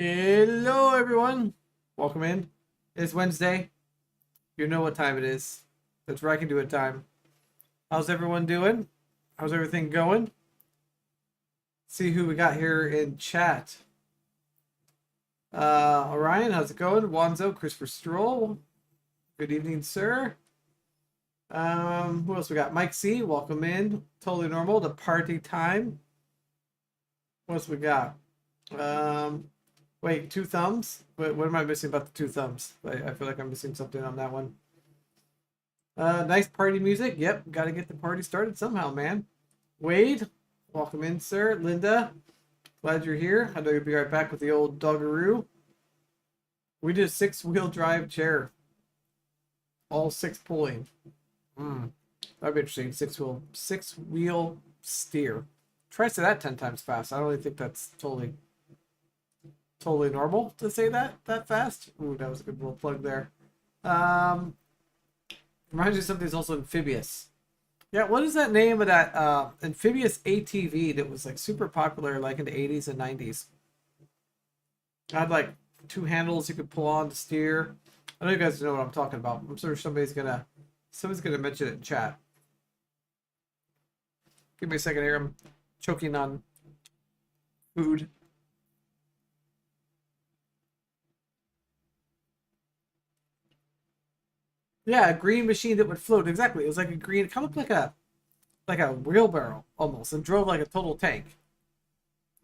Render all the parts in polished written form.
Hello, everyone. Welcome in. It's Wednesday. You know what time it is. That's where I can do it time. How's everyone doing? How's everything going? See who we got here in chat. Orion, how's it going? Wanzo, Christopher Stroll. Good evening, sir. Who else we got? Mike C, welcome in. Totally normal to party time. What else we got? Wait, two thumbs? What am I missing about the two thumbs? I feel like I'm missing something on that one. Nice party music. Yep, got to get the party started somehow, man. Wade, welcome in, sir. Linda, glad you're here. I know you'll be right back with the old doggaroo. We did a 6-wheel drive chair. All 6 pulling. That'd be interesting. Six-wheel steer. Try to say that 10 times fast. I don't really think that's totally normal to say that fast. Ooh, that was a good little plug there. Reminds me of something that's also amphibious. Yeah, what is that name of that amphibious ATV that was like super popular like in the 80s and 90s? It had like two handles you could pull on to steer. I know you guys know what I'm talking about. I'm sure somebody's gonna mention it in chat. Give me a second here. I'm choking on food. Yeah, a green machine that would float. Exactly. It was like a green, kind of like a wheelbarrow almost, and drove like a total tank.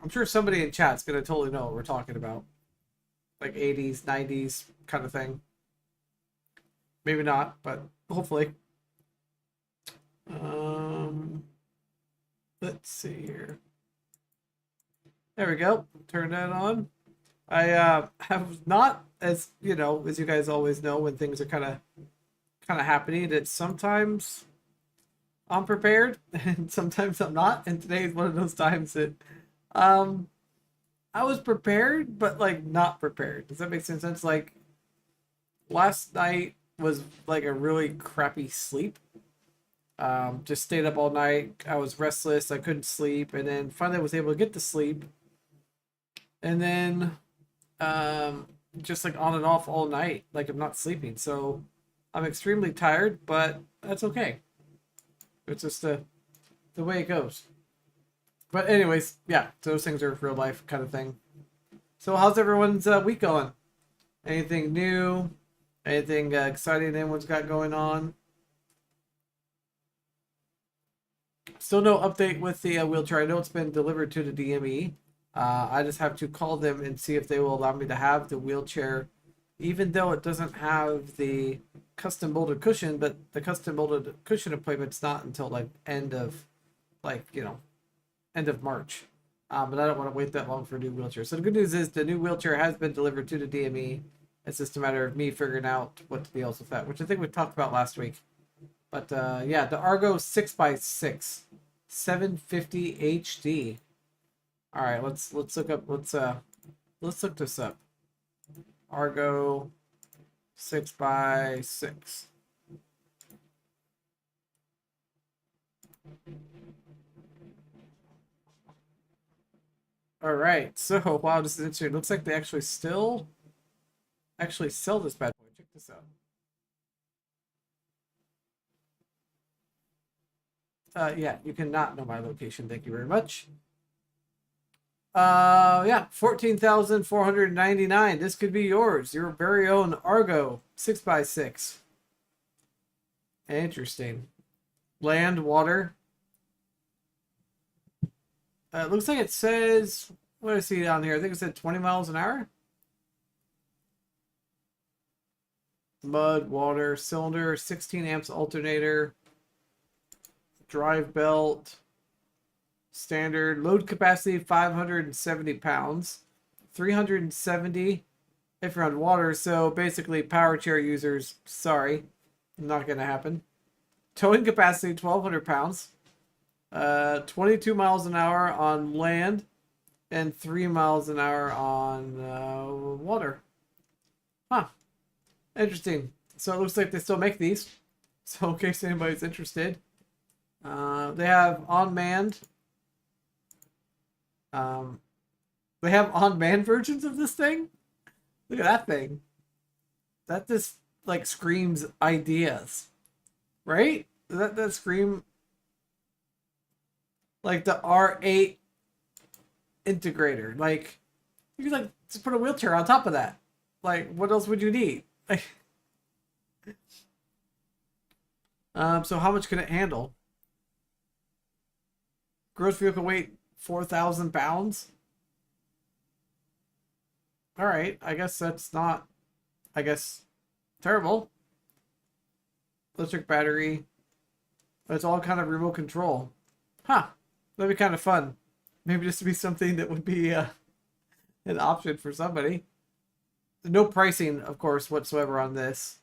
I'm sure somebody in chat's gonna totally know what we're talking about. Like 80s, 90s kind of thing. Maybe not, but hopefully. Um, let's see here. There we go. Turn that on. I have not, as you know, as you guys always know, when things are kind of happening, that sometimes I'm prepared and sometimes I'm not. And today is one of those times that um I was prepared, but like not prepared. Does that make sense? Like last night was like a really crappy sleep. Just stayed up all night. I was restless. I couldn't sleep, and then finally I was able to get to sleep. And then just like on and off all night, like I'm not sleeping. So I'm extremely tired, but that's okay. It's just the way it goes. But anyways, yeah, those things are real life kind of thing. So how's everyone's week going? Anything new? Anything exciting anyone's got going on? Still no update with the wheelchair. I know it's been delivered to the DME. I just have to call them and see if they will allow me to have the wheelchair, even though it doesn't have the custom molded cushion. But the custom molded cushion appointment's not until like end of, like end of March. But I don't want to wait that long for a new wheelchair. So the good news is the new wheelchair has been delivered to the DME. It's just a matter of me figuring out what the deal is with that, which I think we talked about last week. But yeah, the Argo 6x6, 750 HD. All right, let's look up. Let's look this up. Argo 6x6. All right, so wow, this is interesting. It looks like they actually still sell this bad boy. Check this out. Yeah, you cannot know my location. Thank you very much. Yeah, 14,499. This could be yours. Your very own Argo 6x6. Interesting. Land, water. It looks like it says, what do I see down here? I think it said 20 miles an hour. Mud, water, cylinder, 16 amps alternator, drive belt, standard, load capacity 570 pounds, 370 if you're on water. So basically, power chair users, sorry, not going to happen. Towing capacity 1,200 pounds, 22 miles an hour on land, and 3 miles an hour on water. Huh. Interesting. So it looks like they still make these. So in case anybody's interested, they have on-manned. They have on-manned versions of this thing. Look at that thing. That just like screams ideas, right? That scream like the R8 integrator. Like you could like just put a wheelchair on top of that. Like what else would you need? Like, so how much can it handle? Gross vehicle weight 4,000 pounds. All right, I guess that's not, I guess, terrible. Electric battery. It's all kind of remote control. Huh. That'd be kind of fun. Maybe this would be something that would be an option for somebody. No pricing, of course, whatsoever on this.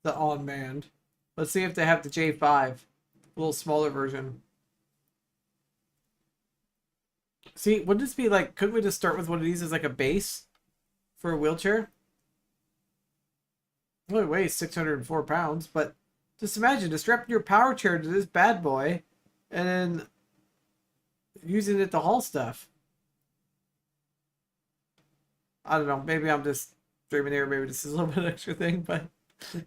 The on-manned. Let's see if they have the J5. A little smaller version. See, wouldn't this be like, couldn't we just start with one of these as like a base for a wheelchair? It only weighs 604 pounds, but Just imagine, just strapping your power chair to this bad boy and then using it to haul stuff. I don't know. Maybe I'm just dreaming here. Maybe this is a little bit extra thing, but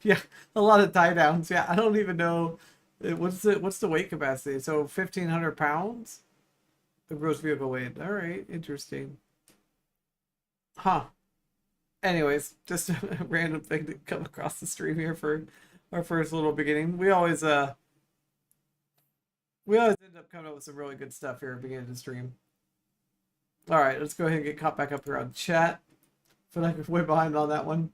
yeah, a lot of tie downs. Yeah, I don't even know what's the weight capacity. So 1,500 pounds, the gross vehicle weight. All right, interesting. Huh. Anyways, just a random thing to come across the stream here for our first little beginning. We always end up coming up with some really good stuff here at the beginning of the stream. All right, let's go ahead and get caught back up here on chat. Feel like we're way behind on that one.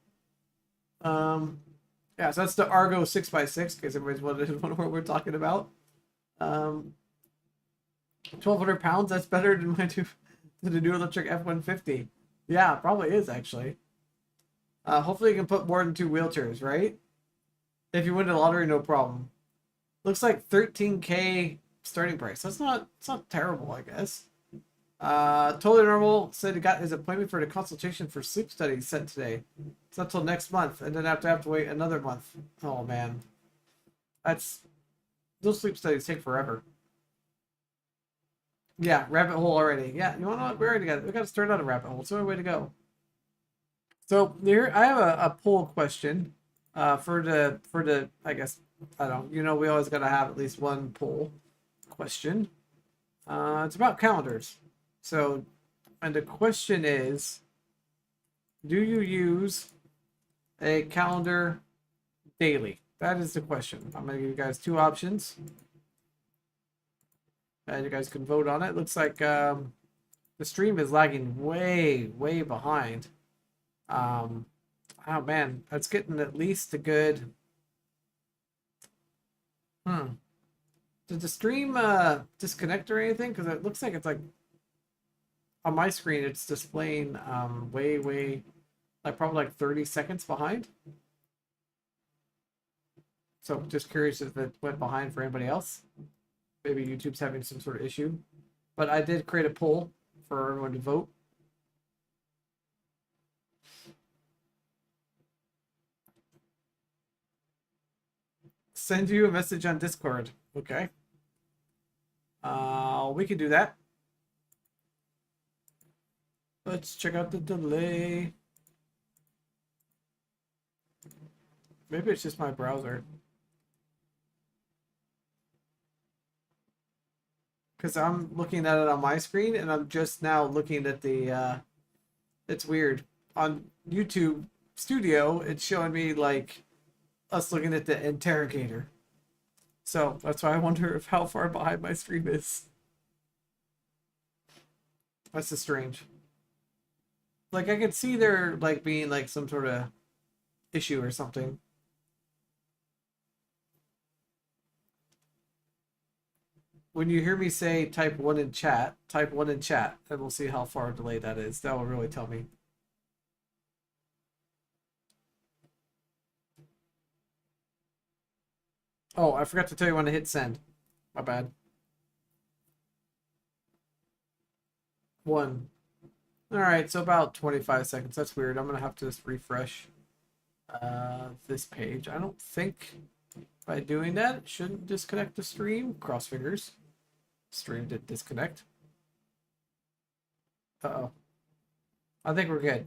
Yeah, so that's the Argo 6x6, in case everybody's wondering what we're talking about. 1,200 pounds, that's better than the new electric F-150. Yeah, probably is, actually. Hopefully you can put more than 2 wheelchairs, right? If you win the lottery, no problem. Looks like 13K starting price. That's it's not terrible, I guess. Totally normal said he got his appointment for the consultation for sleep studies set today. It's not till next month, and then have to wait another month. Oh man, those sleep studies take forever. Yeah, rabbit hole already. Yeah, you know what? We got to start on a rabbit hole. It's the only way to go. So here I have a poll question. For the I guess I don't. We always got to have at least one poll question. It's about calendars. So, and the question is, do you use a calendar daily? That is the question. I'm going to give you guys 2 options. And you guys can vote on it. Looks like the stream is lagging way, way behind. Oh man, that's getting at least a good... Did the stream disconnect or anything? Because it looks like it's like... On my screen, it's displaying way, like probably like 30 seconds behind. So just curious if it went behind for anybody else. Maybe YouTube's having some sort of issue. But I did create a poll for everyone to vote. Send you a message on Discord. Okay. We can do that. Let's check out the delay. Maybe it's just my browser. Because I'm looking at it on my screen, and I'm just now looking at the... It's weird. On YouTube Studio, it's showing me, like, us looking at the interrogator. So, that's why I wonder how far behind my stream is. That's just strange. Like, I could see there, like, being, like, some sort of issue or something. When you hear me say type 1 in chat, type 1 in chat, and we'll see how far delayed that is. That will really tell me. Oh, I forgot to tell you when to hit send. My bad. 1. Alright, so about 25 seconds. That's weird. I'm going to have to just refresh this page. I don't think by doing that, it shouldn't disconnect the stream. Cross fingers. Stream did disconnect. Uh-oh. I think we're good.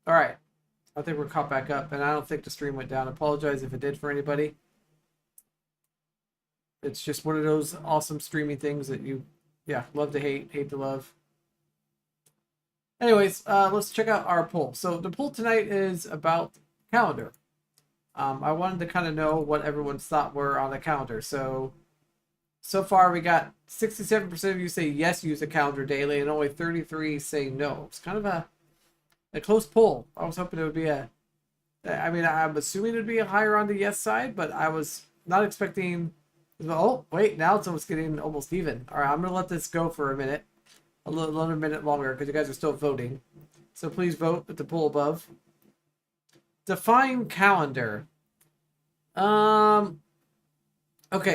Alright. I think we're caught back up, and I don't think the stream went down. I apologize if it did for anybody. It's just one of those awesome streaming things that you, love to hate, hate to love. Anyways, let's check out our poll. So the poll tonight is about calendar. I wanted to kind of know what everyone's thought were on the calendar. So far we got 67% of you say yes, use a calendar daily, and only 33 say no. It's kind of a close poll. I was hoping it would be I'm assuming it would be higher on the yes side, but I was not expecting... Oh, wait, now it's almost getting almost even. All right, I'm going to let this go for a minute. Another minute longer because you guys are still voting. So please vote at the poll above. Define calendar. Okay,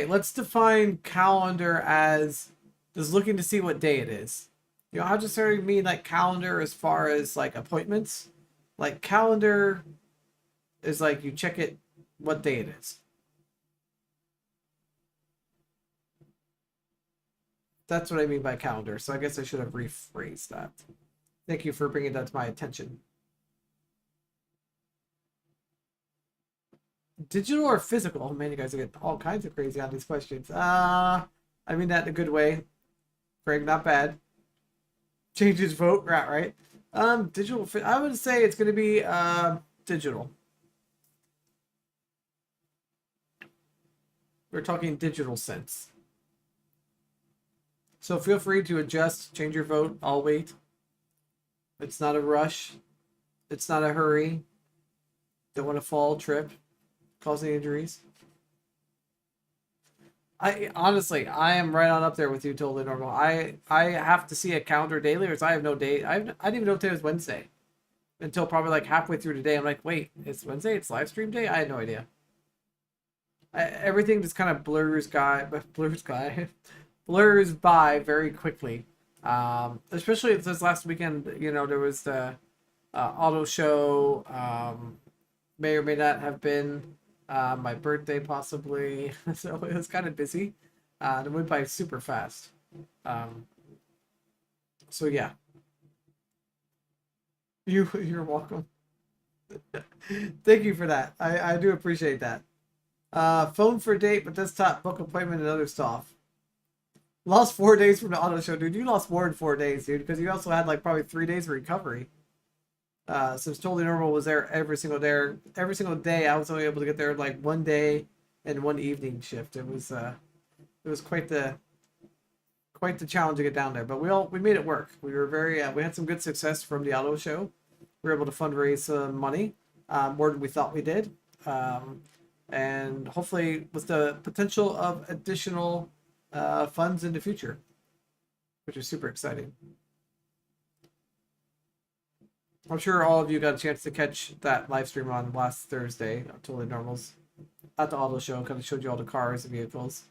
let's define calendar as just looking to see what day it is. You know, I just necessarily mean like calendar as far as like appointments. Like calendar is like you check it what day it is. That's what I mean by calendar. So I guess I should have rephrased that. Thank you for bringing that to my attention. Digital or physical? Oh man, you guys are getting all kinds of crazy on these questions. I mean that in a good way. Craig, not bad. Change his vote, right? Digital. I would say it's going to be digital. We're talking digital sense. So feel free to adjust, change your vote. I'll wait. It's not a rush. It's not a hurry. Don't want to fall, trip, cause any injuries. I honestly, I am right on up there with you. Totally normal. I have to see a calendar daily, or I have no date. I didn't even know today was Wednesday until probably like halfway through today. I'm like, wait, it's Wednesday. It's live stream day. I had no idea. Everything just kind of blurs blurs by very quickly. Especially this last weekend. You know, there was the auto show. May or may not have been my birthday possibly. So it was kind of busy. It went by super fast. So yeah. You're welcome. Thank you for that. I do appreciate that. Phone for date, but desktop book appointment and other stuff. Lost 4 days from the auto show, dude. You lost more than 4 days, dude, because you also had like probably 3 days of recovery. Since Totally Normal was there every single day. Every single day, I was only able to get there like 1 day and 1 evening shift. It was quite the challenge to get down there, but we made it work. We were we had some good success from the auto show. We were able to fundraise some money, more than we thought we did, and hopefully with the potential of additional funds in the future, which is super exciting. I'm sure all of you got a chance to catch that live stream on last Thursday, Totally Normals, at the auto show. Kind of showed you all the cars and vehicles.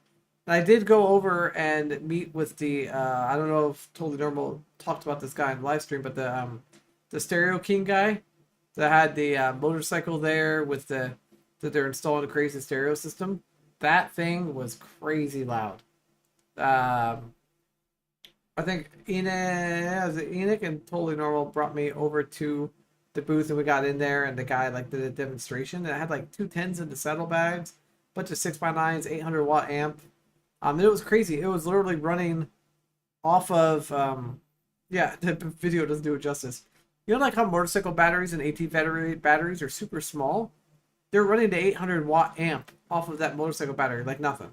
And I did go over and meet with the, I don't know if Totally Normal talked about this guy in the live stream, but the Stereo King guy that had the motorcycle there with that they're installing a crazy stereo system. That thing was crazy loud. I think Enoch and Totally Normal brought me over to the booth, and we got in there, and the guy like did a demonstration. And it had like 210s in the saddlebags, bunch of 6x9s, 800-watt amp. It was crazy. It was literally running off of yeah. The video doesn't do it justice. You know, like how motorcycle batteries and AT batteries are super small. They're running the 800-watt amp off of that motorcycle battery like nothing.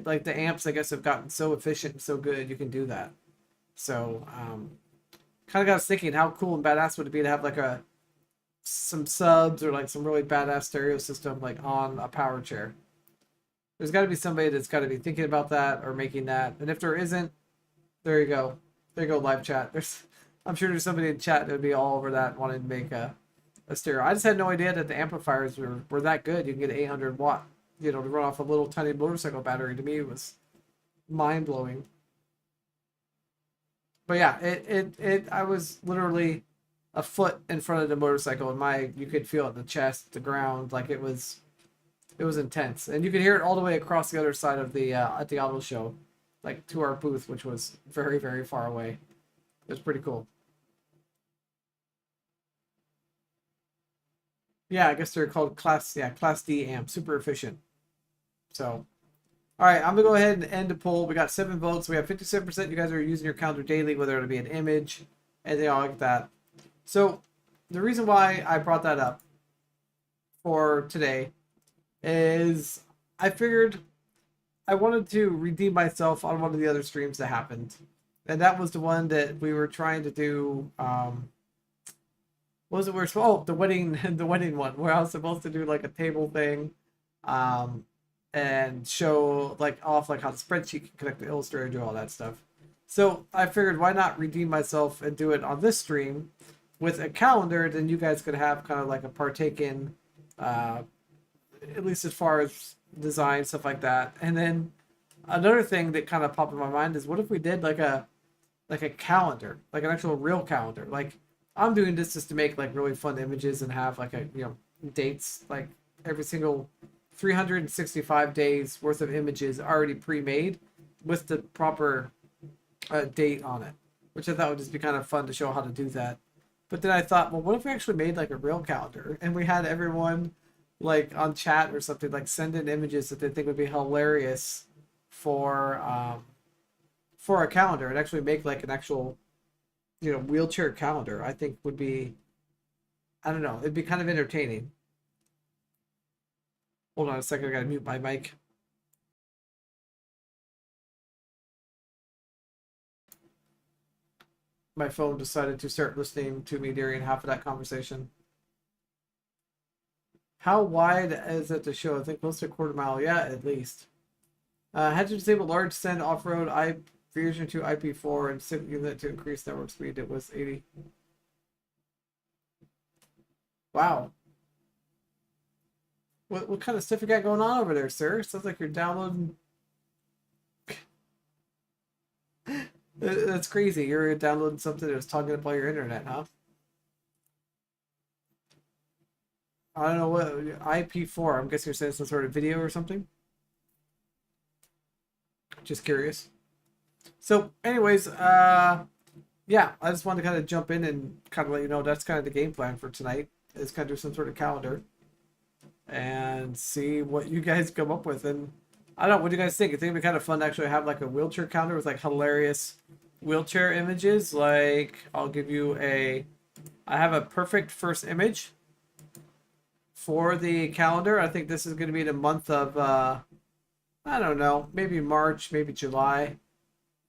Like the amps, I guess, have gotten so efficient and so good you can do that. So, kind of got us thinking, how cool and badass would it be to have like some subs or like some really badass stereo system like on a power chair? There's got to be somebody that's got to be thinking about that or making that. And if there isn't, there you go. There you go, live chat. I'm sure there's somebody in chat that would be all over that wanting to make a stereo. I just had no idea that the amplifiers were that good. You can get 800-watt. You know, to run off a little tiny motorcycle battery. To me, it was mind-blowing. But yeah, I was literally a foot in front of the motorcycle, and you could feel it in the chest, the ground, like it was intense. And you could hear it all the way across the other side of the at the auto show, like to our booth, which was very, very far away. It was pretty cool. Yeah, I guess they're called Class D amp, super efficient. So, all right, I'm gonna go ahead and end the poll. We got 7 votes. We have 57%. You guys are using your calendar daily, whether it be an image, anything like that. So, the reason why I brought that up for today is I figured I wanted to redeem myself on one of the other streams that happened, and that was the one that we were trying to do. What was it? The wedding, the wedding one, where I was supposed to do like a table thing. And show like off like how the spreadsheet can connect to Illustrator and do all that stuff. So I figured, why not redeem myself and do it on this stream with a calendar? Then you guys could have kind of like a partake in, at least as far as design stuff like that. And then another thing that kind of popped in my mind is, what if we did like a calendar, like an actual real calendar? Like, I'm doing this just to make like really fun images and have like dates, like every single 365 days worth of images already pre-made with the proper date on it, which I thought would just be kind of fun to show how to do that. But then I thought, well, what if we actually made like a real calendar and we had everyone like on chat or something like send in images that they think would be hilarious for a calendar and actually make like an actual wheelchair calendar. I think would be, I don't know, it'd be kind of entertaining. Hold on a second, I gotta mute my mic. My phone decided to start listening to me during half of that conversation. How wide is it to show? I think close to a quarter mile. Yeah, at least. Had to disable large send off-road version 2 IP4 and SIP unit to increase network speed. It was 80. Wow. What kind of stuff you got going on over there, sir? Sounds like you're downloading. That's crazy. You're downloading something that's talking about your internet, huh? I don't know what IP4. I'm guessing you're saying some sort of video or something. Just curious. So, anyways, yeah, I just wanted to kind of jump in and kind of let you know that's kind of the game plan for tonight. Is kind of do some sort of calendar and see what you guys come up with. And I don't know, what do you guys think? I think it'd be kind of fun to actually have like a wheelchair calendar with like hilarious wheelchair images. Like, I'll give you I have a perfect first image for the calendar. I think this is going to be the month of, I don't know, maybe March, maybe July.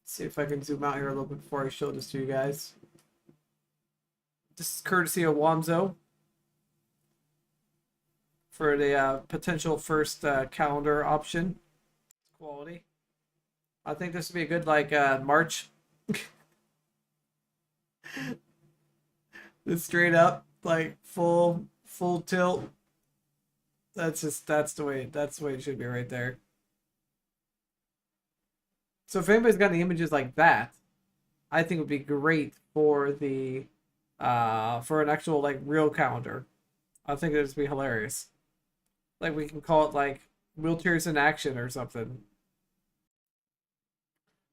Let's see if I can zoom out here a little bit before I show this to you guys. This is courtesy of Wanzo for the potential first calendar option. Quality. I think this would be a good like March. This straight up like full tilt. That's the way it should be right there. So if anybody's got any images like that, I think it would be great for the for an actual like real calendar. I think it'd just be hilarious. Like we can call it like wheelchairs in action or something.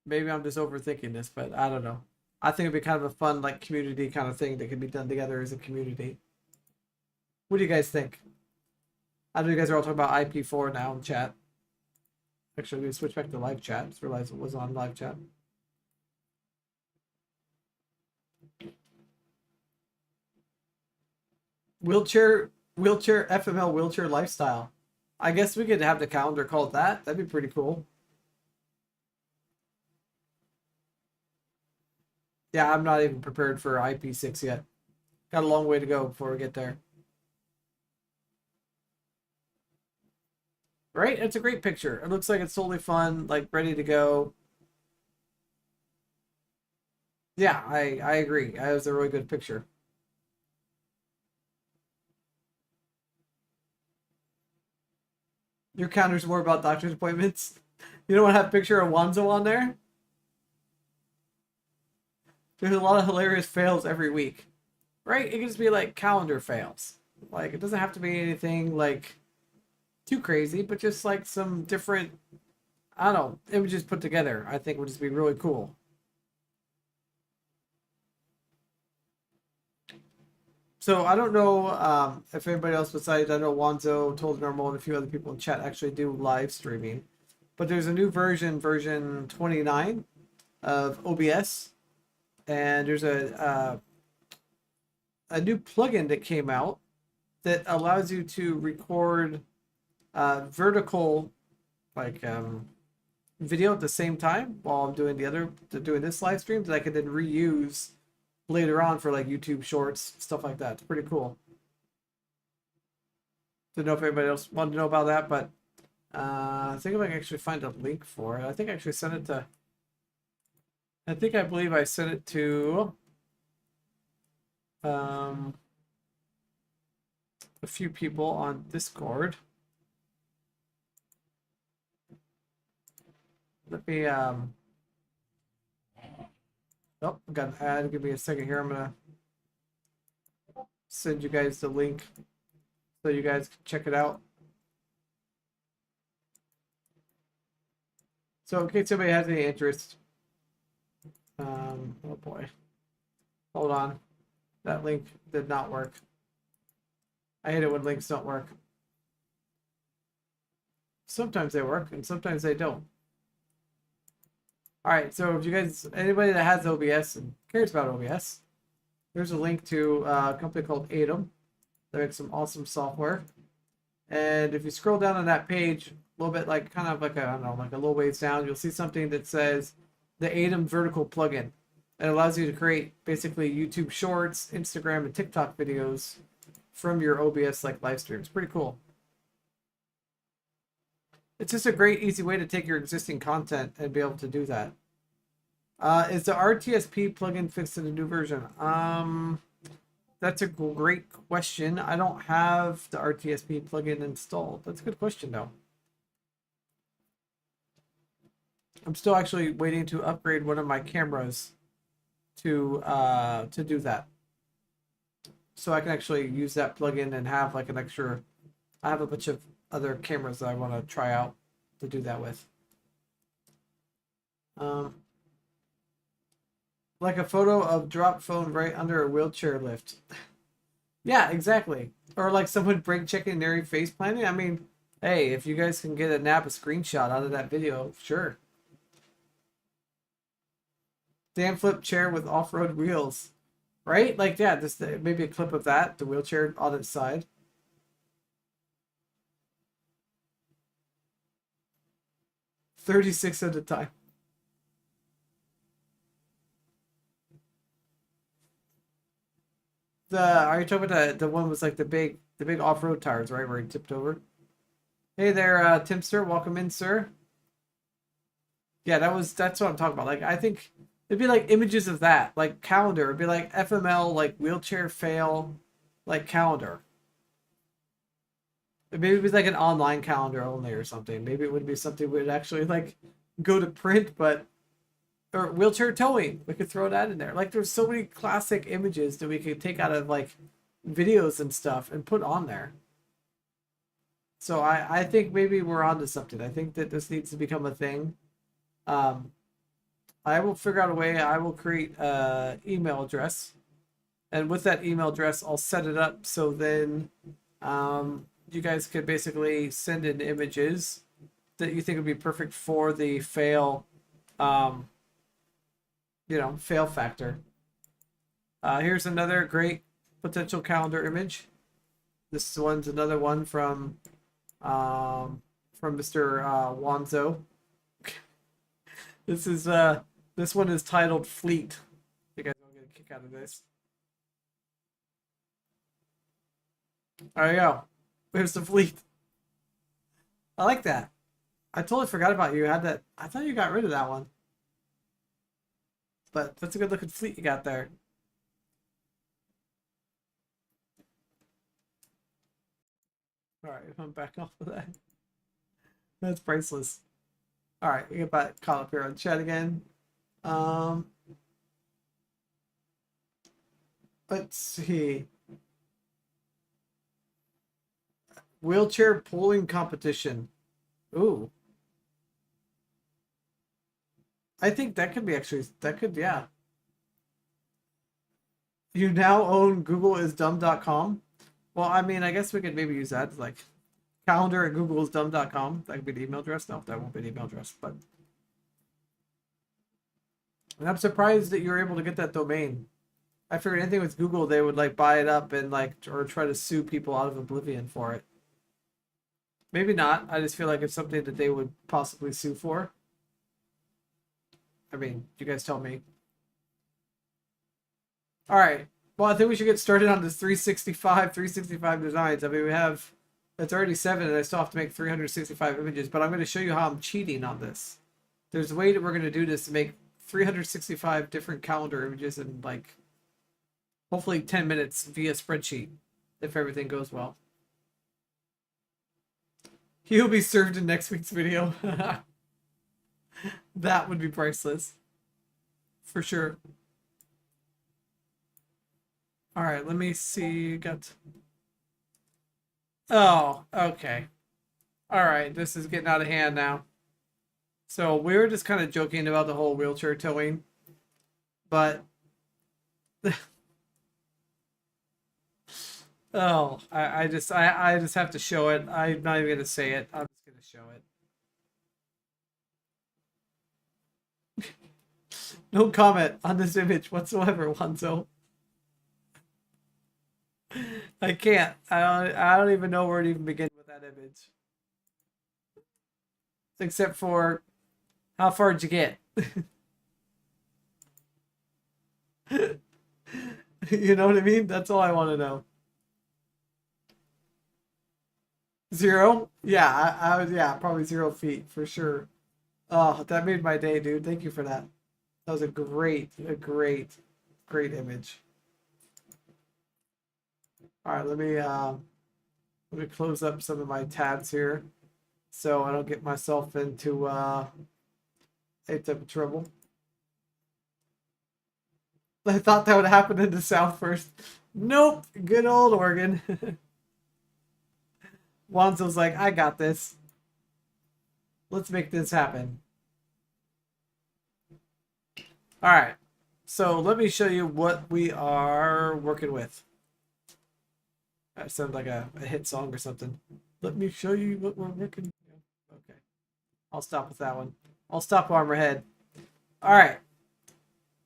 Maybe I'm just overthinking this, but I don't know. I think it'd be kind of a fun like community kind of thing that can be done together as a community. What do you guys think? I know you guys are all talking about IP4 now in chat. Actually, we switch back to live chat. Just realized it was on live chat. Wheelchair FML wheelchair lifestyle. I guess we could have the calendar called that. That'd be pretty cool. Yeah, I'm not even prepared for IP6 yet. Got a long way to go before we get there. Right? It's a great picture. It looks like it's totally fun, like ready to go. Yeah, I agree. That was a really good picture. Your counter's more about doctor's appointments. You don't want to have a picture of Wanzo on there? There's a lot of hilarious fails every week. Right? It can just be like calendar fails. Like, it doesn't have to be anything like too crazy, but just like some different, I don't know, images put together, I think would just be really cool. So I don't know if anybody else besides, I know Wanzo, Told Normal, and a few other people in chat actually do live streaming. But there's a new version 29 of OBS, and there's a new plugin that came out that allows you to record vertical like video at the same time while I'm doing doing this live stream that I can then reuse later on for like YouTube shorts, stuff like that. It's pretty cool. Don't know if anybody else wanted to know about that, but I think if I can actually find a link for it. I think I actually sent it to, I believe I sent it to a few people on Discord. Let me oh, got an ad. Give me a second here. I'm gonna send you guys the link so you guys can check it out. So in case anybody has any interest, Oh boy. Hold on. That link did not work. I hate it when links don't work. Sometimes they work and sometimes they don't. All right, so if you guys, anybody that has OBS and cares about OBS, there's a link to a company called Atom. They make some awesome software. And if you scroll down on that page, a little bit like kind of like a, I don't know, like a little ways down, you'll see something that says the Atom vertical plugin. It allows you to create basically YouTube Shorts, Instagram, and TikTok videos from your OBS like live stream. It's pretty cool. It's just a great, easy way to take your existing content and be able to do that. Is the RTSP plugin fixed in the new version? That's a great question. I don't have the RTSP plugin installed. That's a good question, though. I'm still actually waiting to upgrade one of my cameras to do that, so I can actually use that plugin and have like an extra. I have a bunch of other cameras that I want to try out to do that with. Like a photo of drop phone right under a wheelchair lift. Yeah, exactly. Or like someone brake checking their face planting. I mean, hey, if you guys can get a screenshot out of that video, sure. Damn flip chair with off-road wheels. Right? Like, yeah, this maybe a clip of that, the wheelchair on its side. $36 at a time. Are you talking about the one with like the big off-road tires, right, where he tipped over? Hey there, Timster, welcome in, sir. Yeah, that's what I'm talking about. Like, I think it'd be like images of that, like calendar. It'd be like FML, like wheelchair fail, like calendar. Maybe it was like an online calendar only or something. Maybe it would be something we'd actually like go to print, but or wheelchair towing. We could throw that in there. Like there's so many classic images that we could take out of like videos and stuff and put on there. So I think maybe we're onto something. I think that this needs to become a thing. I will figure out a way. I will create an email address, and with that email address, I'll set it up so then you guys could basically send in images that you think would be perfect for the fail, fail factor. Here's another great potential calendar image. This one's another one from Mr. Wanzo. This one is titled Fleet. You guys will get a kick out of this. There you go. There's the fleet. I like that. I totally forgot about you. Had that. I thought you got rid of that one. But that's a good looking fleet you got there. Alright, I'm back off of that. That's priceless. Alright, we get back caught up here on chat again. Let's see. Wheelchair pulling competition. Ooh. I think that could be yeah. You now own googleisdumb.com. Well, I mean, I guess we could maybe use that like calendar at googleisdumb.com. That could be the email address. No, that won't be the email address, but and I'm surprised that you were able to get that domain. I figured anything with Google, they would like buy it up and like or try to sue people out of oblivion for it. Maybe not. I just feel like it's something that they would possibly sue for. I mean, you guys tell me. All right. Well, I think we should get started on this 365 designs. I mean, it's already 7 and I still have to make 365 images, but I'm going to show you how I'm cheating on this. There's a way that we're going to do this to make 365 different calendar images in like hopefully 10 minutes via spreadsheet if everything goes well. He'll be served in next week's video. That would be priceless. For sure. All right, let me see. Oh, okay. All right, this is getting out of hand now. So we were just kind of joking about the whole wheelchair towing. But oh, I just have to show it. I'm not even gonna say it. I'm just gonna show it. No comment on this image whatsoever, Wanzo. I can't. I don't even know where to even begin with that image. Except for how far did you get? You know what I mean? That's all I want to know. Zero? Yeah, I was, yeah, probably 0 feet for sure. Oh, that made my day, dude. Thank you for that. That was great image. All right, let me close up some of my tabs here so I don't get myself into any type of trouble. I thought that would happen in the South first. Nope, good old Oregon. Wanzo's like, I got this. Let's make this happen. All right, so let me show you what we are working with. That sounds like a hit song or something. Let me show you what we're working with. Okay, I'll stop with that one. I'll stop while I'm ahead. All right,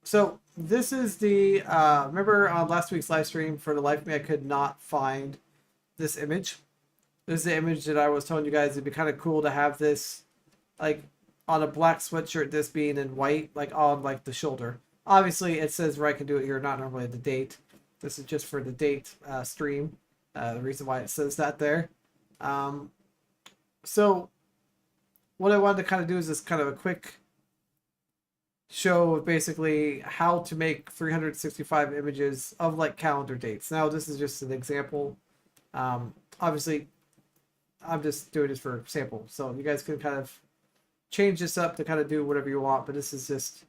so this is the, remember on last week's live stream, for the life of me, I could not find this image. This is the image that I was telling you guys it'd be kind of cool to have this, like, on a black sweatshirt, this being in white, like on like the shoulder. Obviously, it says where I can do it here, not normally the date. This is just for the date stream. The reason why it says that there. So what I wanted to kind of do is this kind of a quick show of basically how to make 365 images of like calendar dates. Now, this is just an example. Obviously, I'm just doing this for sample, so you guys can kind of change this up to kind of do whatever you want, but this is just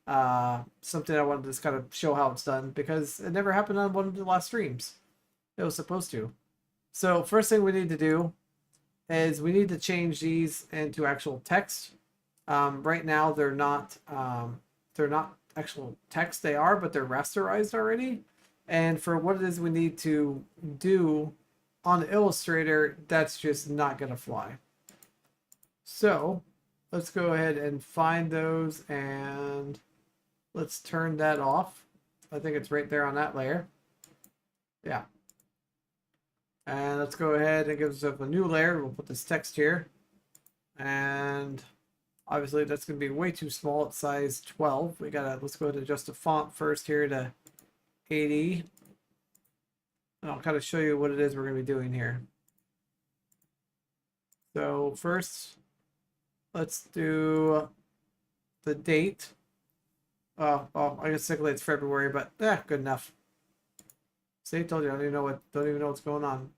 something I wanted to just kind of show how it's done because it never happened on one of the last streams. It was supposed to. So first thing we need to do is we need to change these into actual text. Right now they're not actual text. They are, but they're rasterized already. And for what it is we need to do on Illustrator, that's just not gonna fly. So let's go ahead and find those and let's turn that off. I think it's right there on that layer. Yeah. And let's go ahead and give ourselves a new layer. We'll put this text here. And obviously that's going to be way too small. It's size 12. Let's go ahead and adjust the font first here to 80. And I'll kind of show you what it is we're going to be doing here. So first, let's do the date. Oh, I guess technically it's February, but good enough. See, I told you I don't even know what's going on.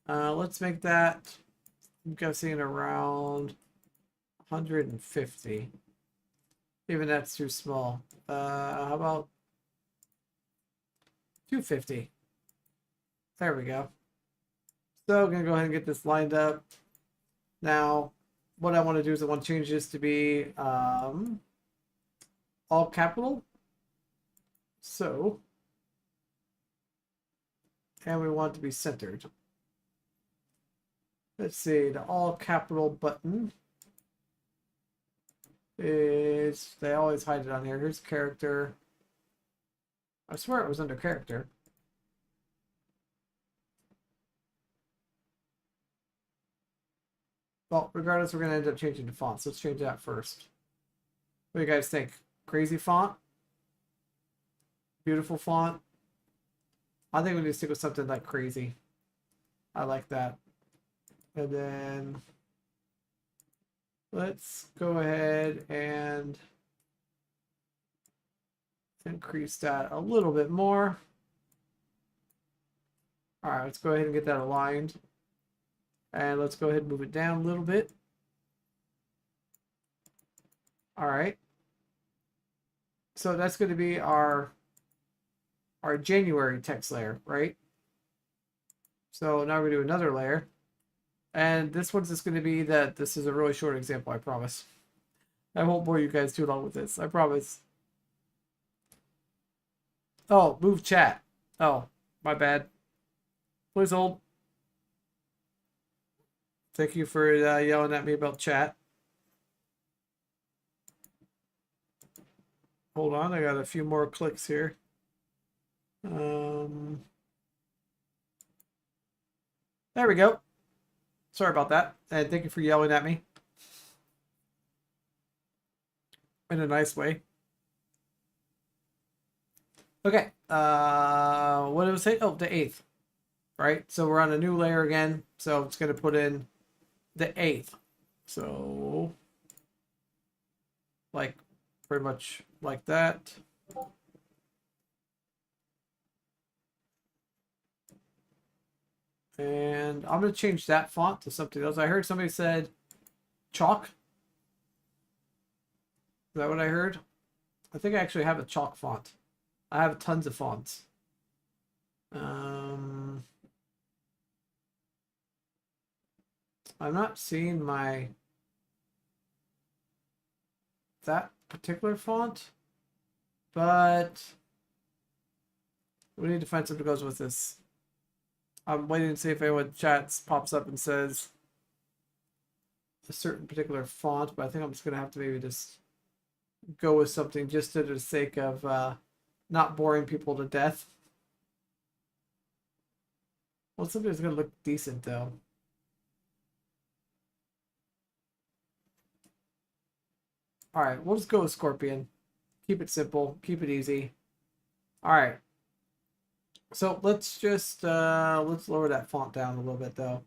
Let's make that, I'm guessing around 150. Even that's too small. How about 250? There we go. So I'm gonna go ahead and get this lined up. Now, what I want to do is I want to change this to be all capital. So, and we want it to be centered. Let's see, the all capital button is, they always hide it on here. Here's character. I swear it was under character. Well, regardless, we're going to end up changing the font. So let's change that first. What do you guys think? Crazy font? Beautiful font? I think we need to stick with something like crazy. I like that. And then let's go ahead and increase that a little bit more. All right, let's go ahead and get that aligned. And let's go ahead and move it down a little bit. All right. So that's going to be our January text layer, right? So now we're going to do another layer. And this one's just going to be that this is a really short example, I promise. I won't bore you guys too long with this, I promise. Oh, move chat. Oh, my bad. Please hold. Thank you for yelling at me about chat. Hold on, I got a few more clicks here. There we go. Sorry about that. And thank you for yelling at me. In a nice way. Okay. What did it say? Oh, the 8th. Right? So we're on a new layer again. So it's going to put in the 8th. So, like, pretty much like that. And I'm going to change that font to something else. I heard somebody said chalk. Is that what I heard? I think I actually have a chalk font. I have tons of fonts. I'm not seeing that particular font, but we need to find something that goes with this. I'm waiting to see if anyone chats pops up and says a certain particular font, but I think I'm just gonna have to maybe just go with something just to the sake of not boring people to death. Well, something that's gonna look decent though. All right, we'll just go with Scorpion. Keep it simple, keep it easy. All right. So let's just let's lower that font down a little bit though,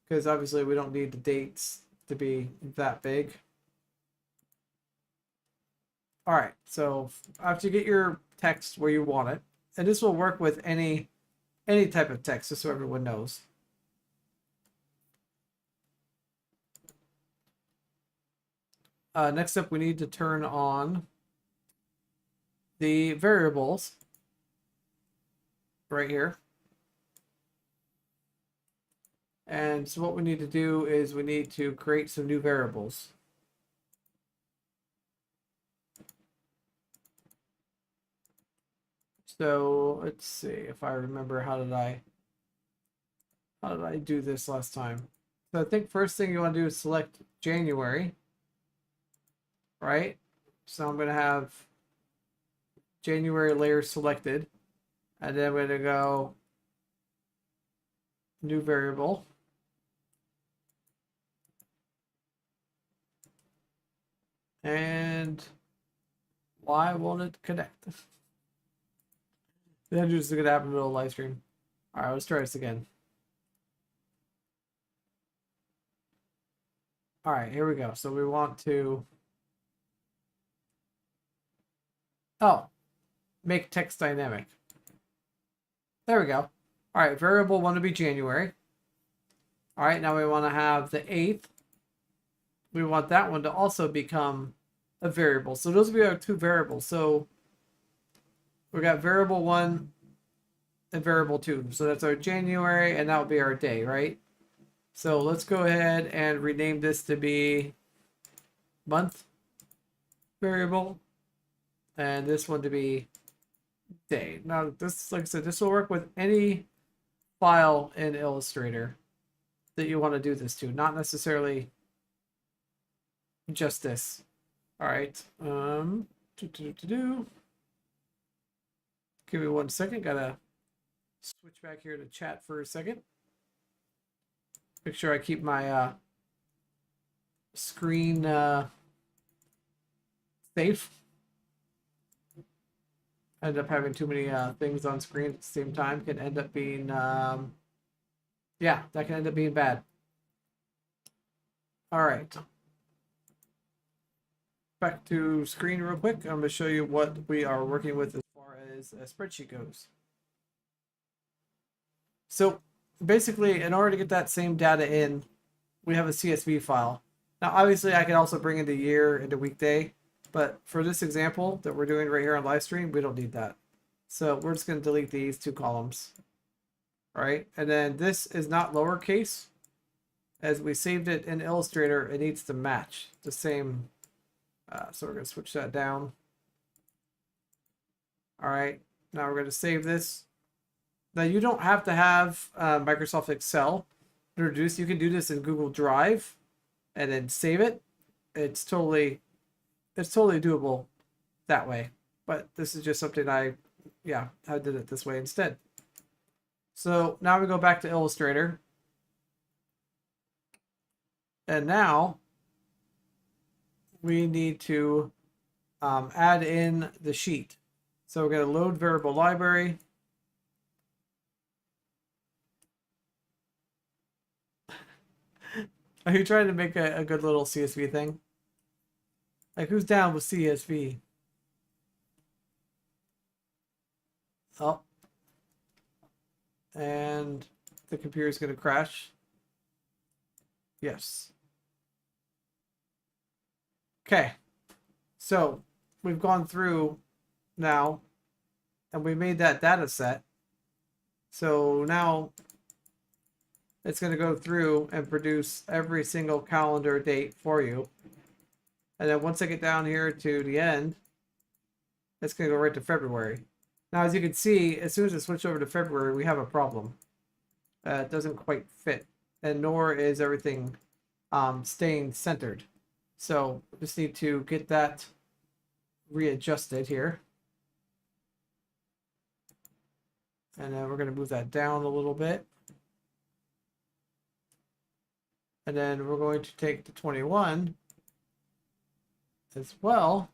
because obviously we don't need the dates to be that big. All right, so after you get your text where you want it, and this will work with any type of text, just so everyone knows. Next up, we need to turn on the variables right here. And so what we need to do is we need to create some new variables. So let's see if I remember how did I do this last time. So I think first thing you want to do is select January, right? So I'm going to have January layer selected, and then I'm going to go new variable. And why won't it connect? Then just gonna happen in the middle of live stream. All right, let's try this again. All right, here we go. So we want to, make text dynamic. There we go. All right, variable want to be January. All right, now we want to have the 8th. We want that one to also become a variable. So those will be our two variables. So we got variable 1 and variable 2. So that's our January, and that will be our day, right? So let's go ahead and rename this to be month variable, and this one to be day. Now this, like I said, this will work with any file in Illustrator that you want to do this to, not necessarily just this. All right. Give me 1 second. Gotta switch back here to chat for a second. Make sure I keep my screen safe. End up having too many things on screen at the same time can end up being yeah, that can end up being bad. All right. Back to screen real quick. I'm going to show you what we are working with as far as a spreadsheet goes. So basically, in order to get that same data in, we have a CSV file. Now, obviously, I can also bring in the year and the weekday, but for this example that we're doing right here on live stream, we don't need that. So we're just going to delete these 2 columns. All right, and then this is not lowercase. As we saved it in Illustrator, it needs to match the same. So we're going to switch that down. All right, Now we're going to save this. Now you don't have to have Microsoft Excel to reduce. You can do this in Google Drive and then save it. It's totally doable that way. But this is just something I did it this way instead. So now we go back to Illustrator. And now we need to add in the sheet. So we're going to load variable library. Are you trying to make a good little CSV thing? Like, who's down with CSV? Oh. And the computer's going to crash. Yes. Okay. So we've gone through now and we made that data set. So now it's going to go through and produce every single calendar date for you. And then once I get down here to the end, it's going to go right to February. Now, as you can see, as soon as I switch over to February, we have a problem. It doesn't quite fit, and nor is everything staying centered. So just need to get that readjusted here. And then we're going to move that down a little bit. And then we're going to take the 21 as well.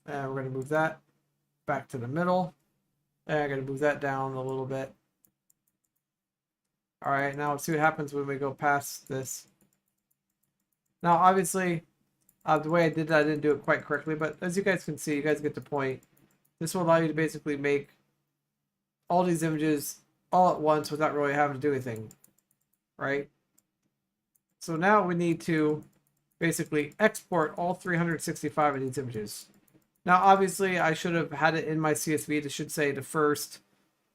And we're going to move that back to the middle. And I'm going to move that down a little bit. All right, now let's see what happens when we go past this. Now, obviously, the way I did that, I didn't do it quite correctly. But as you guys can see, you guys get the point. This will allow you to basically make all these images all at once without really having to do anything, right? So now we need to basically export all 365 of these images. Now, obviously, I should have had it in my CSV. It should say the first,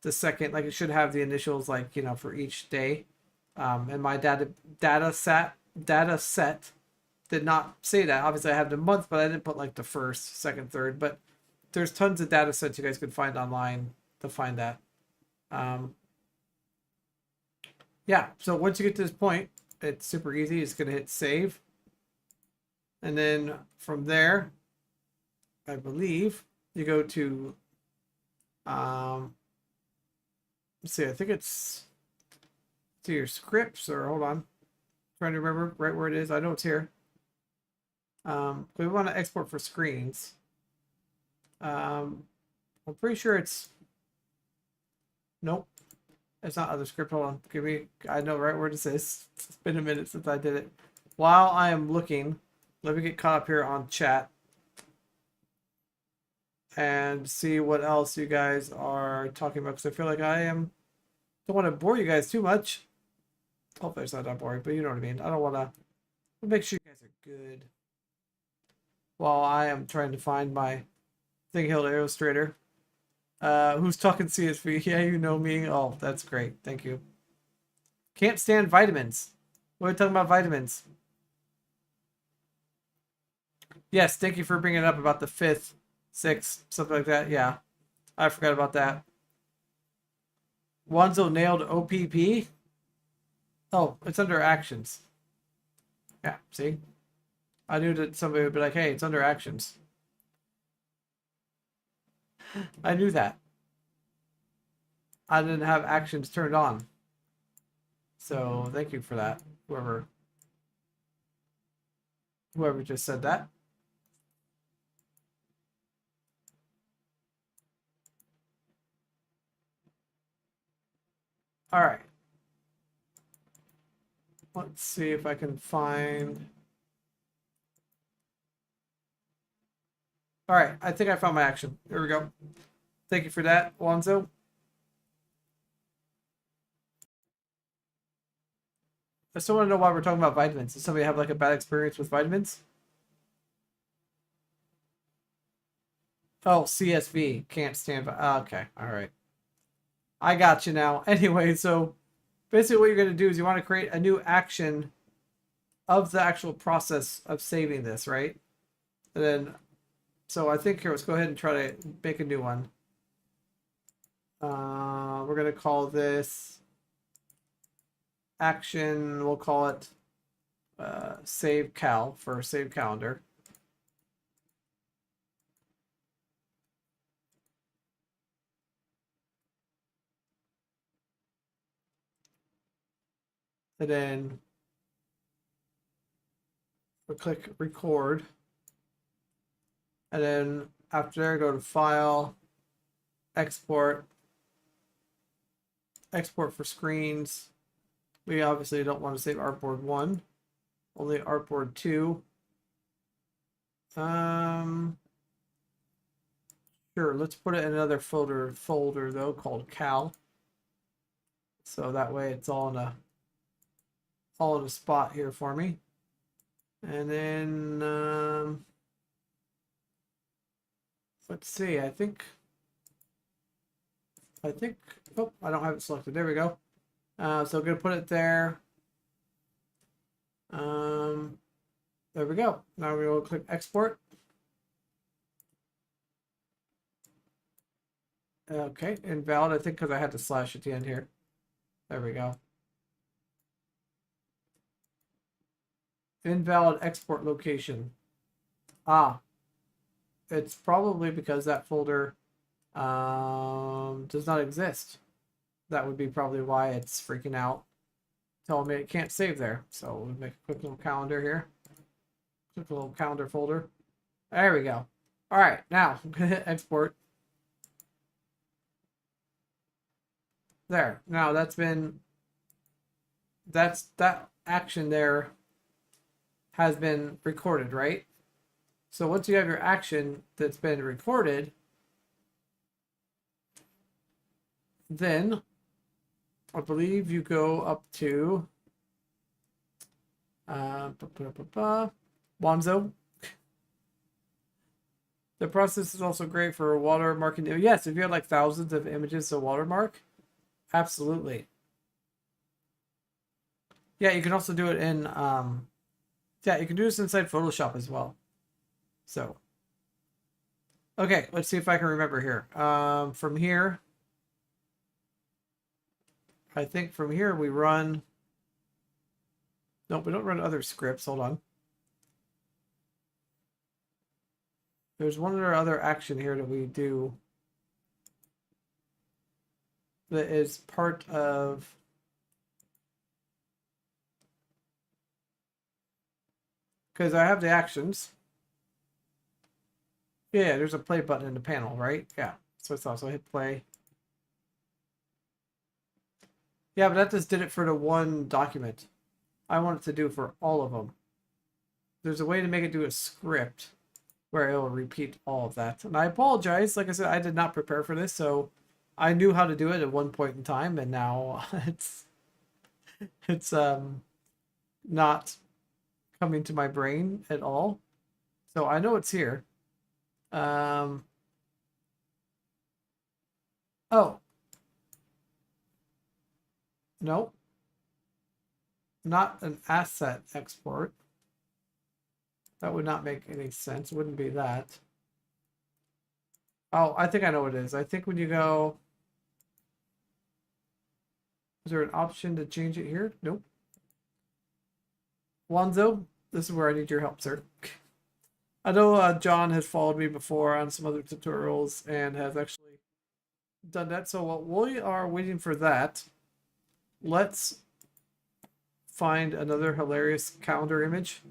the second, like it should have the initials, like, you know, for each day. And my data set did not say that. Obviously, I have the month, but I didn't put like the first, second, third. But there's tons of data sets you guys can find online to find that. Yeah, so once you get to this point, it's super easy. It's going to hit save. And then from there, I believe you go to, let's see, I think it's to your scripts, or hold on. I'm trying to remember right where it is. I know it's here. We want to export for screens. I'm pretty sure it's, nope, it's not other script. Hold on, give me, I know right where it is. It's been a minute since I did it. While I am looking, let me get caught up here on chat and see what else you guys are talking about, because I feel like don't want to bore you guys too much. Hopefully it's not that boring, but you know what I mean. I don't want to, make sure you guys are good while I am trying to find my thing here, Illustrator. Who's talking CSV? Yeah, you know me. Oh, that's great. Thank you. Can't stand vitamins. What are we talking about vitamins? Yes, thank you for bringing it up about the 5th, 6th, something like that. Yeah, I forgot about that. Wanzo nailed OPP. Oh, it's under actions. Yeah, see? I knew that somebody would be like, hey, it's under actions. I knew that. I didn't have actions turned on. So thank you for that, whoever just said that. All right. Let's see if I can find. All right, I think I found my action. There we go. Thank you for that, Wanzo. I still want to know why we're talking about vitamins. Does somebody have like a bad experience with vitamins? Oh, CSV. Can't stand. Okay, all right. I got you now. Anyway, so basically what you're going to do is you want to create a new action of the actual process of saving this, right? And then, so I think here, let's go ahead and try to make a new one. We're going to call this action. We'll call it save cal for save calendar. And then we'll click record. And then after there, go to file, export for screens. We obviously don't want to save artboard 1, only artboard 2. Sure, let's put it in another folder though called cal. So that way it's all in a spot here for me. And then let's see, I think oh, I don't have it selected. There we go. So I'm gonna put it there. There we go. Now we will click export. Okay, invalid, I think because I had to slash at the end here. There we go. Invalid export location. Ah, it's probably because that folder does not exist. That would be probably why it's freaking out, telling me it can't save there. So we'll make a quick little calendar here. Quick little calendar folder. There we go. All right, now I'm gonna hit export. There. Now that action there has been recorded, right? So once you have your action that's been recorded, then I believe you go up to Wanzo. The process is also great for watermarking. Yes, if you have like thousands of images to watermark, absolutely. Yeah, you can also do it in yeah, you can do this inside Photoshop as well. So okay, let's see if I can remember here. From here, I think from here we run. Nope, we don't run other scripts. Hold on. There's one other action here that we do that is part of. Because I have the actions. Yeah, there's a play button in the panel, right? Yeah, so it's also hit play. Yeah, but that just did it for the one document. I want it to do it for all of them. There's a way to make it do a script where it will repeat all of that. And I apologize. Like I said, I did not prepare for this, so I knew how to do it at one point in time, and now it's not coming to my brain at all. So I know it's here. Oh. No. Not an asset export. That would not make any sense. Wouldn't be that. Oh, I think I know what it is. I think when you go... Is there an option to change it here? Nope. Wanzo, this is where I need your help, sir. I know John has followed me before on some other tutorials and has actually done that. So while we are waiting for that, let's find another hilarious calendar image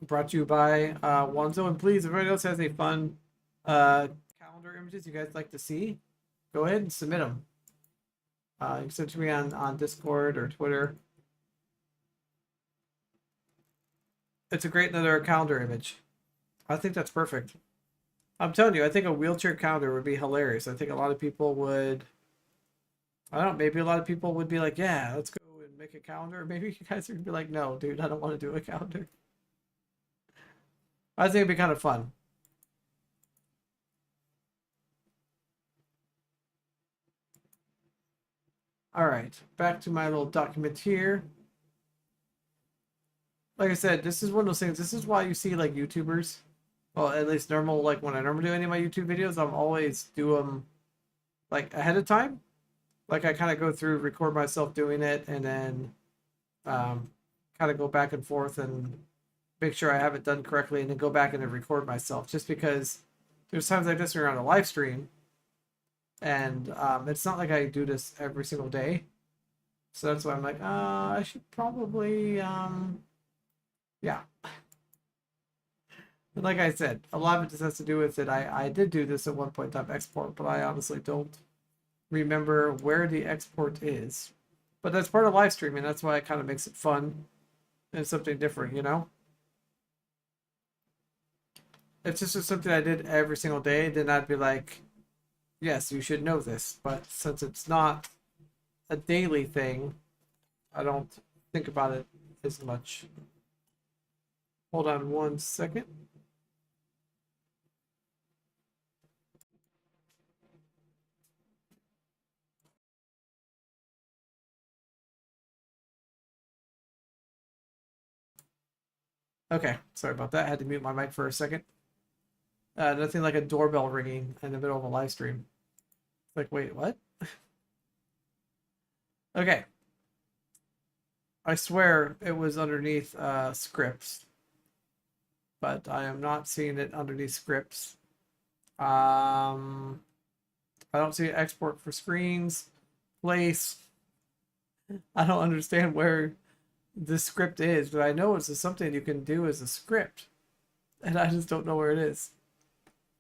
brought to you by Wanzo. And please, if anybody else has any fun calendar images you guys like to see, go ahead and submit them. You can send to me on Discord or Twitter. It's a great another calendar image. I think that's perfect. I'm telling you, I think a wheelchair calendar would be hilarious. I think a lot of people would, I don't know, maybe a lot of people would be like, yeah, let's go and make a calendar. Maybe you guys would be like, no, dude, I don't want to do a calendar. I think it'd be kind of fun. All right, back to my little document here. Like I said, this is one of those things. This is why you see like YouTubers, well, at least normal, like when I normally do any of my YouTube videos, I'm always do them like ahead of time. Like I kind of go through, record myself doing it, and then kind of go back and forth and make sure I have it done correctly, and then go back and then record myself. Just because there's times like this when you're on a live stream, and it's not like I do this every single day. So that's why I'm like, I should probably, yeah. And like I said, a lot of it just has to do with it. I did do this at one point, export, but I honestly don't remember where the export is. But that's part of live streaming. That's why it kind of makes it fun and something different, you know? If this was something I did every single day, then I'd be like, yes, you should know this. But since it's not a daily thing, I don't think about it as much. Hold on 1 second. Okay, sorry about that. I had to mute my mic for a second. Nothing like a doorbell ringing in the middle of a live stream. Like, wait, what? Okay. I swear it was underneath scripts, but I am not seeing it underneath scripts. I don't see export for screens, place. I don't understand where the script is, but I know it's something you can do as a script, and I just don't know where it is.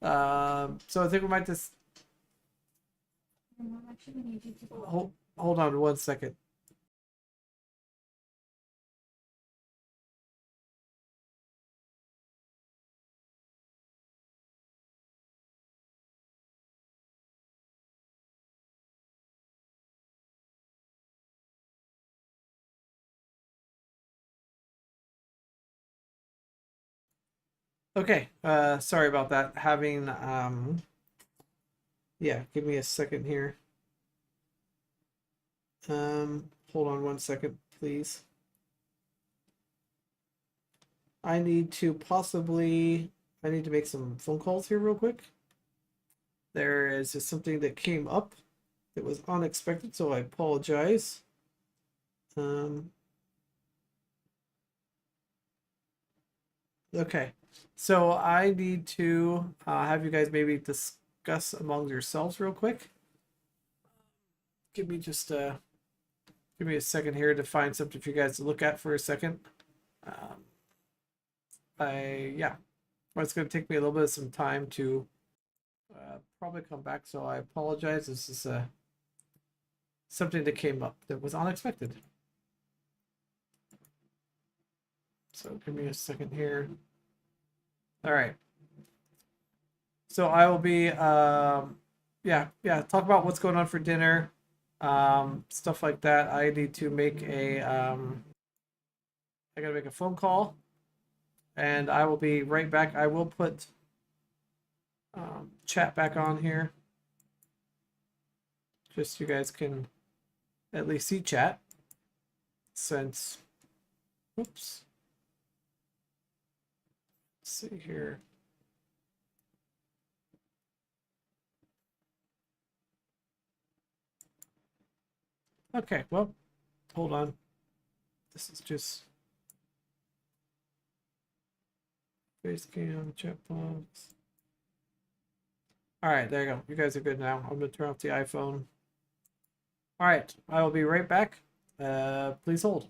So I think we might just hold on 1 second. Okay, sorry about that. Having yeah, give me a second here. Hold on 1 second, please. I need to make some phone calls here real quick. There is just something that came up that was unexpected, so I apologize. Okay, so I need to have you guys maybe discuss among yourselves real quick. Give me just give me a second here to find something for you guys to look at for a second. Um, yeah, well, it's going to take me a little bit of some time to probably come back, so I apologize. This is something that came up that was unexpected. So give me a second here. All right. So I will be yeah, talk about what's going on for dinner, stuff like that. I need to make a I gotta make a phone call, and I will be right back. I will put chat back on here, just so you guys can at least see chat. Since, oops, let's see here. Okay, well, hold on. This is just Facecam, chat box. All right, there you go. You guys are good now. I'm gonna turn off the iPhone. All right, I will be right back. Please hold.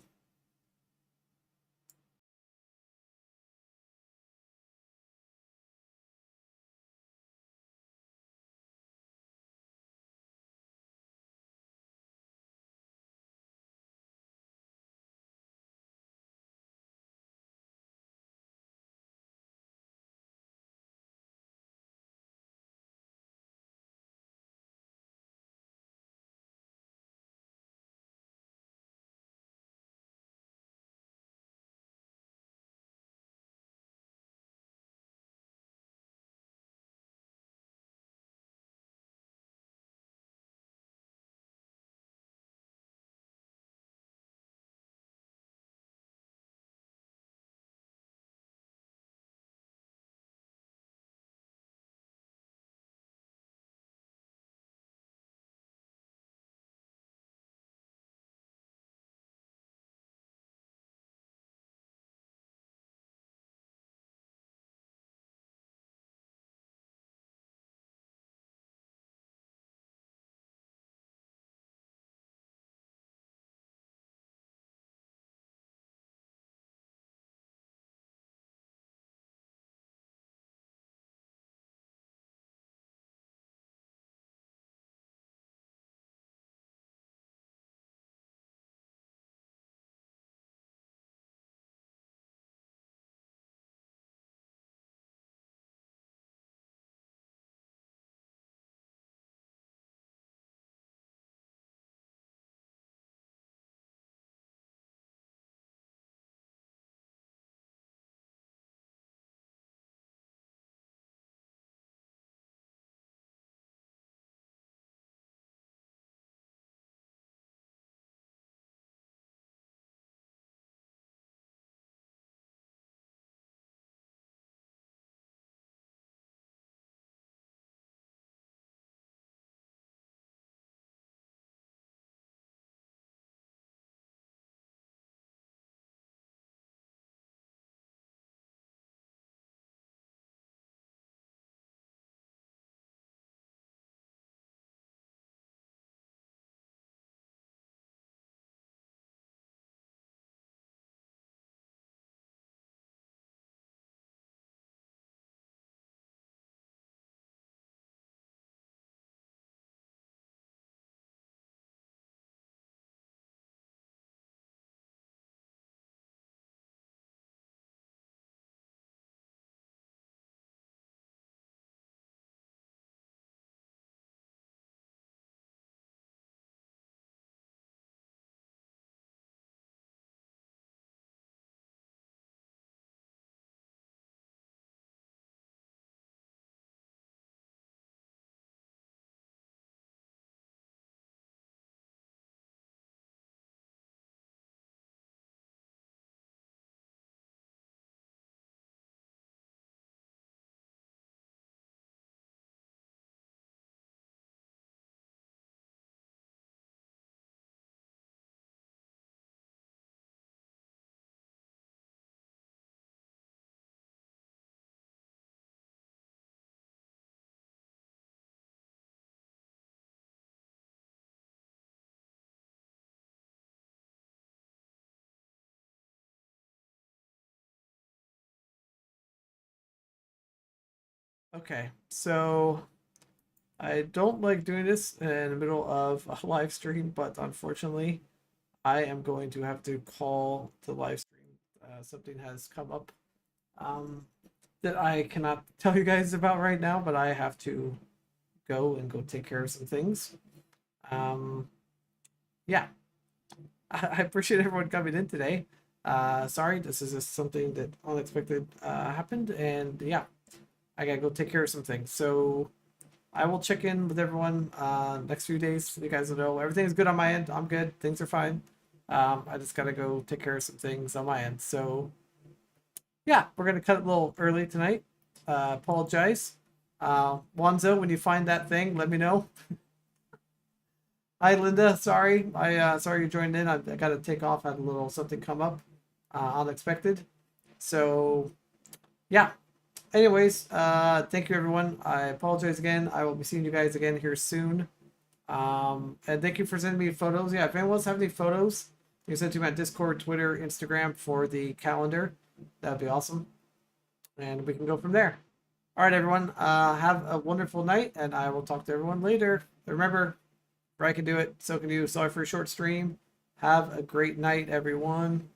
Okay, so I don't like doing this in the middle of a live stream, but unfortunately, I am going to have to call the live stream. Something has come up um, that I cannot tell you guys about right now, but I have to go take care of some things. Um, yeah, I appreciate everyone coming in today. Sorry, this is just something that unexpected happened, and yeah, I gotta go take care of some things. So I will check in with everyone next few days. You guys will know everything's good on my end. I'm good. Things are fine. I just gotta go take care of some things on my end. So yeah, we're gonna cut it a little early tonight. Apologize. Wanzo, when you find that thing, let me know. Hi, Linda. Sorry, sorry you joined in. I got to take off. I had a little something come up, unexpected. So yeah. Anyways, thank you everyone. I apologize again. I will be seeing you guys again here soon. And thank you for sending me photos. Yeah, if anyone else have any photos, you can send to my Discord, Twitter, Instagram for the calendar. That'd be awesome. And we can go from there. All right, everyone. Have a wonderful night, and I will talk to everyone later. Remember, if I can do it, so can you. Sorry for a short stream. Have a great night, everyone.